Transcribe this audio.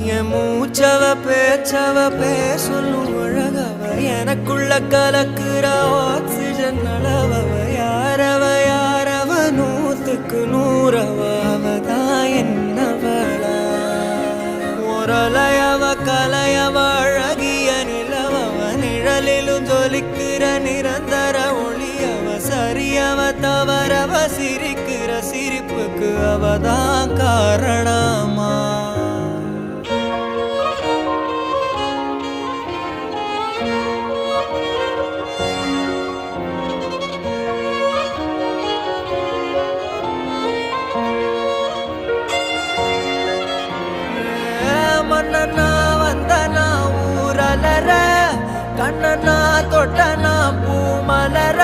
என் மூச்சவ பேச்சவ பேசலும் அழகவ எனக்குள்ள கலக்குற ஆக்சிஜன் அளவவ யாரவ நூத்துக்கு நூறவ அவதான் என்னவளா ஒரலையவ கலையவ அழகிய நிலவவ நிழலிலும் ஜொலிக்கிற நிரந்தர ஒளியவ சரியவ தவறவ சிரிக்கிற சிரிப்புக்கு அவதான் காரணமா மன்னனா வந்தனா ஊரலர கண்ணனா தொட்டனா பூ மலர